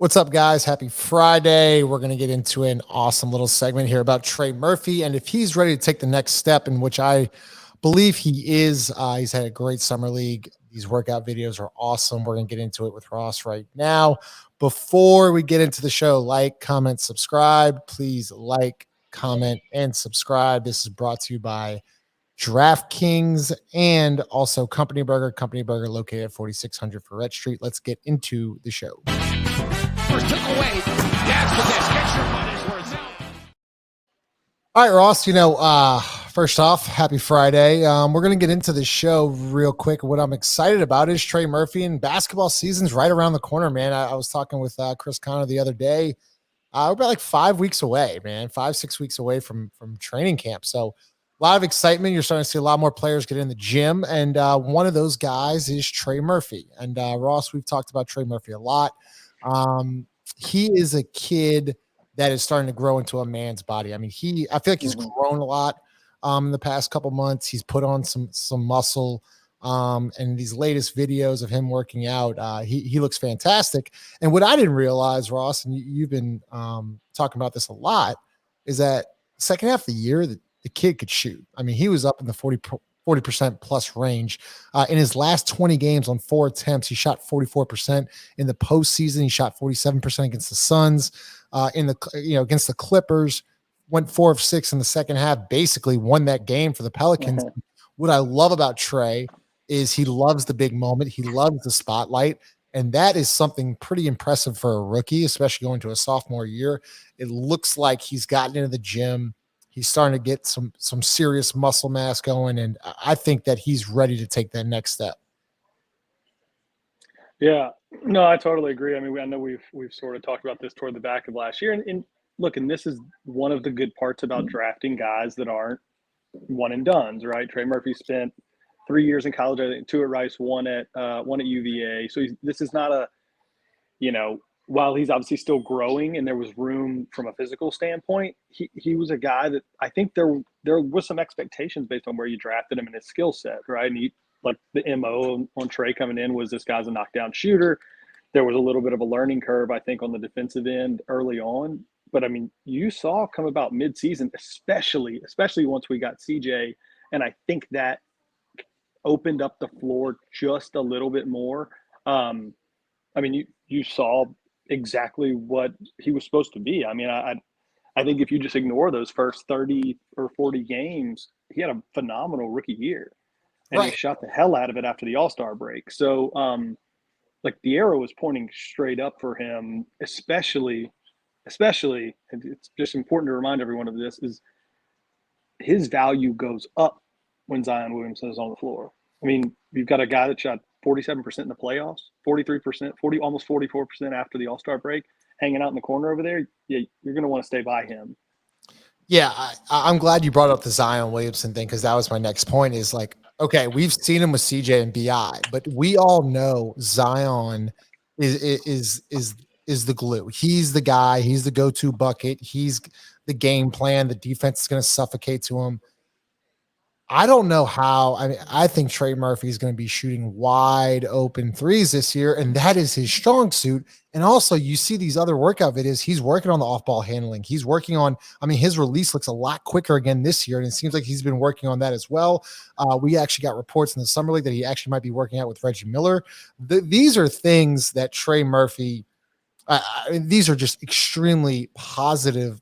What's up, guys? Happy Friday. We're going to get into an awesome little segment here about Trey Murphy and if he's ready to take the next step, in which I believe he is. He's had a great summer league. These workout videos are awesome. We're going to get into it with Ross right now. Before we get into the show, like, comment, subscribe. Please like, comment, and subscribe. This is brought to you by DraftKings and also Company Burger. Company Burger located at 4600 Ferret Street. Let's get into the show. First took away. That's the best. Get your money's worth out. All right, Ross, first off, happy Friday. We're going to get into the show real quick. What I'm excited about is Trey Murphy, and basketball season's right around the corner, man. I was talking with Chris Connor the other day. We're about like 5 weeks away, man, 5-6 weeks away from training camp. So a lot of excitement. You're starting to see a lot more players get in the gym, and one of those guys is Trey Murphy. And Ross, we've talked about Trey Murphy a lot. He is a kid that is starting to grow into a man's body. I mean, I feel like he's grown a lot in the past couple months. He's put on some muscle. And these latest videos of him working out, he looks fantastic. And what I didn't realize, Ross, and you've been talking about this a lot, is that second half of the year, the kid could shoot. I mean, he was up in the 40% plus range. In his last 20 games on 4 attempts, he shot 44%. In the postseason, he shot 47% against the Suns. Against the Clippers, went 4 of 6 in the second half, basically won that game for the Pelicans. What I love about Trey is he loves the big moment. He loves the spotlight. And that is something pretty impressive for a rookie, especially going to a sophomore year. It looks like he's gotten into the gym. He's starting to get some serious muscle mass going. And I think that he's ready to take that next step. Yeah, no, I totally agree. I mean, I know we've sort of talked about this toward the back of last year. And look, and this is one of the good parts about drafting guys that aren't one and dones, right? Trey Murphy spent 3 years in college, I think 2 at Rice, one at UVA. So this is not while he's obviously still growing and there was room from a physical standpoint, he was a guy that I think there was some expectations based on where you drafted him and his skill set, right? And like the MO on Trey coming in was this guy's a knockdown shooter. There was a little bit of a learning curve, I think, on the defensive end early on. But I mean, you saw come about midseason, especially once we got CJ, and I think that opened up the floor just a little bit more. I mean, you saw exactly what he was supposed to be. I mean, I think if you just ignore those first 30 or 40 games, he had a phenomenal rookie year, and Right. he shot the hell out of it after the All-Star break. So, like the arrow was pointing straight up for him, especially, and it's just important to remind everyone of this, is his value goes up when Zion Williamson is on the floor. I mean, you've got a guy that shot 47% in the playoffs, 43%, almost 44% after the All-Star break, hanging out in the corner over there. Yeah, you're going to want to stay by him. Yeah, I'm glad you brought up the Zion Williamson thing, because that was my next point is like, okay, we've seen him with CJ and BI, but we all know Zion is the glue. He's the guy. He's the go-to bucket. He's the game plan. The defense is going to suffocate to him. I don't know how. I mean, I think Trey Murphy is going to be shooting wide open threes this year, and that is his strong suit. And also, you see these other workout videos, he's working on the off-ball handling. He's working on, I mean, his release looks a lot quicker again this year, and it seems like he's been working on that as well. We actually got reports in the summer league that he actually might be working out with Reggie Miller. These are things that Trey Murphy these are just extremely positive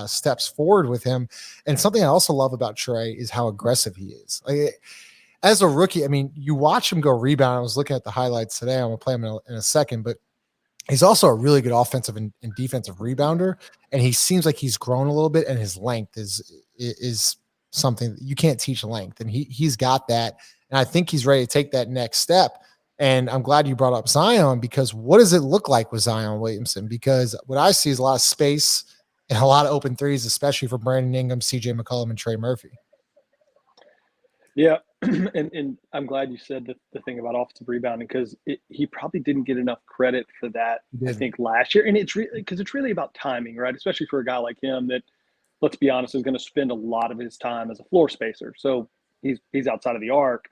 steps forward with him. And something I also love about Trey is how aggressive he is. Like, as a rookie, I mean, you watch him go rebound. I was looking at the highlights today. I'm going to play him in a second, but he's also a really good offensive and defensive rebounder. And he seems like he's grown a little bit, and his length is something that you can't teach length. And he's got that. And I think he's ready to take that next step. And I'm glad you brought up Zion, because what does it look like with Zion Williamson? Because what I see is a lot of space and a lot of open threes, especially for Brandon Ingram, CJ McCollum, and Trey Murphy. Yeah, and I'm glad you said the thing about offensive rebounding, because he probably didn't get enough credit for that, I think, last year. And it's really about timing, right? Especially for a guy like him that, let's be honest, is going to spend a lot of his time as a floor spacer. So he's outside of the arc.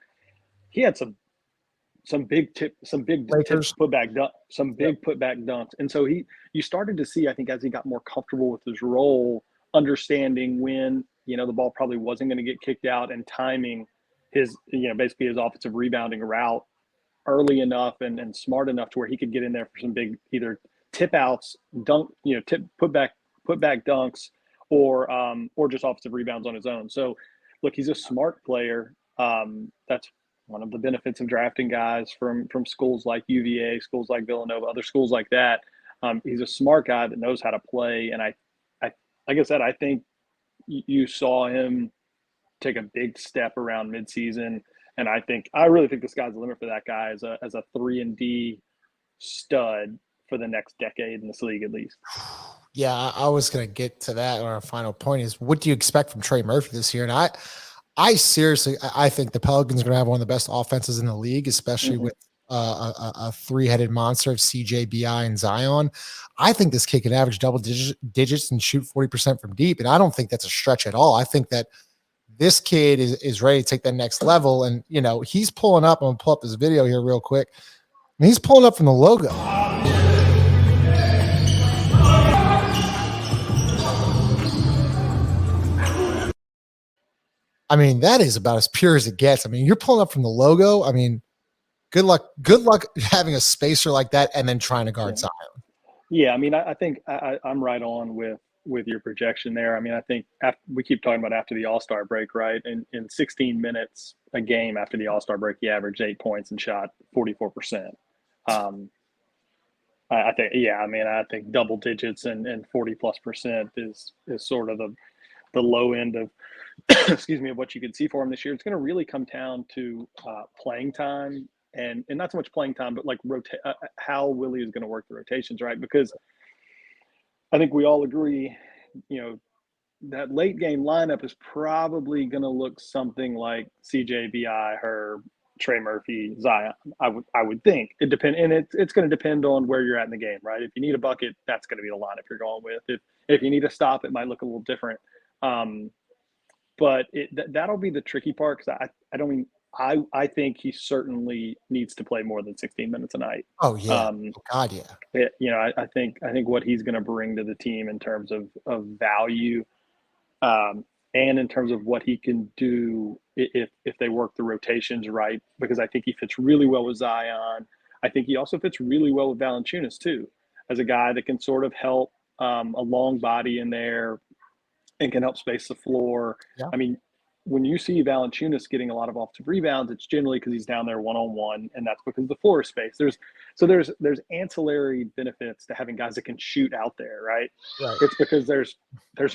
He had some some big Lakers. putback dunks. And so you started to see, I think, as he got more comfortable with his role, understanding when, the ball probably wasn't going to get kicked out and timing his, basically his offensive rebounding route early enough and smart enough to where he could get in there for some big either tip outs, put back dunks, or just offensive rebounds on his own. So look, he's a smart player. That's one of the benefits of drafting guys from schools like UVA, schools like Villanova, other schools like that. He's a smart guy that knows how to play. And I like I said, I think you saw him take a big step around midseason. And I really think the sky's the limit for that guy as a 3-and-D stud for the next decade in this league, at least. Yeah, I was going to get to that. Our final point is, what do you expect from Trey Murphy this year? And I seriously, I think the Pelicans are going to have one of the best offenses in the league, especially with a three-headed monster of CJ, BI, and Zion. I think this kid can average double digits and shoot 40% from deep, and I don't think that's a stretch at all. I think that this kid is ready to take that next level, and he's pulling up. I'm going to pull up this video here real quick. And he's pulling up from the logo. I mean, that is about as pure as it gets. I mean, you're pulling up from the logo. I mean, good luck having a spacer like that and then trying to guard Zion. Yeah, I mean, I think I'm right on with your projection there. I mean, I think we keep talking about after the All-Star break, right? In 16 minutes a game after the All-Star break, he averaged 8 points and shot 44%. I think, yeah, I mean, I think double digits and 40+% is sort of the low end of excuse me, of what you can see for him this year. It's going to really come down to playing time and not so much playing time, but like how Willie is going to work the rotations, right? Because I think we all agree, that late game lineup is probably going to look something like CJ, BI, Herb, Trey Murphy, Zion. I would think it depend, and it's going to depend on where you're at in the game, right? If you need a bucket, that's going to be the lineup you're going with. If you need a stop, it might look a little different. But that'll be the tricky part, because I think he certainly needs to play more than 16 minutes a night. Oh yeah, God yeah. I think what he's going to bring to the team in terms of value, and in terms of what he can do if they work the rotations right, because I think he fits really well with Zion. I think he also fits really well with Valanciunas too, as a guy that can sort of help a long body in there and can help space the floor. Yeah. I mean, when you see Valanciunas getting a lot of offensive rebounds, it's generally because he's down there one-on-one, and that's because the floor is space. There's ancillary benefits to having guys that can shoot out there, right? Right. It's because there's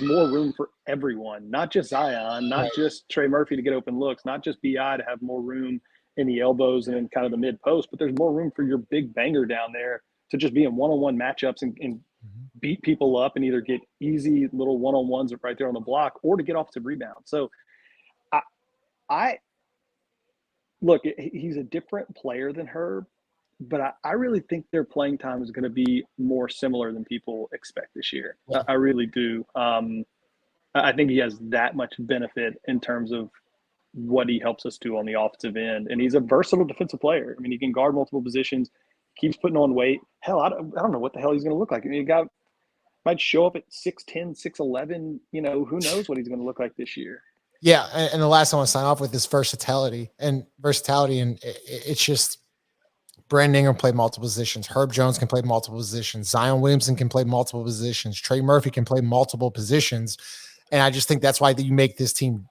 more room for everyone, not just Zion, not just Trey Murphy to get open looks, not just BI to have more room in the elbows and in kind of the mid post, but there's more room for your big banger down there to just be in one-on-one matchups and beat people up and either get easy little one-on-ones right there on the block, or to get offensive rebounds. So I look, he's a different player than Herb, but I really think their playing time is going to be more similar than people expect this year. Yeah. I really do. I think he has that much benefit in terms of what he helps us do on the offensive end. And he's a versatile defensive player. I mean, he can guard multiple positions, keeps putting on weight. Hell, I don't know what the hell he's going to look like. I mean, might show up at 6'10", 6'11", who knows what he's going to look like this year. Yeah, and the last I want to sign off with is versatility, and it's just Brandon Ingram played multiple positions. Herb Jones can play multiple positions. Zion Williamson can play multiple positions. Trey Murphy can play multiple positions, and I just think that's why you make this team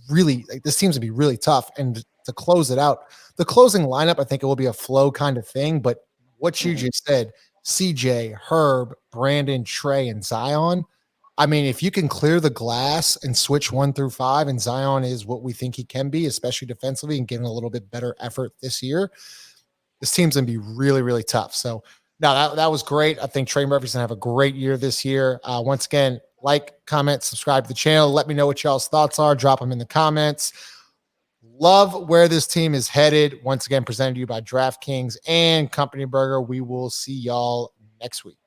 really, like, this team's gonna be really tough. And to close it out, the closing lineup, I think it will be a flow kind of thing. But what you just said, CJ, Herb, Brandon, Trey, and Zion. I mean, if you can clear the glass and switch 1 through 5, and Zion is what we think he can be, especially defensively, and giving a little bit better effort this year, this team's going to be really, really tough. So, no, that was great. I think Trey Murphy's going to have a great year this year. Once again, like, comment, subscribe to the channel. Let me know what y'all's thoughts are. Drop them in the comments. Love where this team is headed. Once again, presented to you by DraftKings and Company Burger. We will see y'all next week.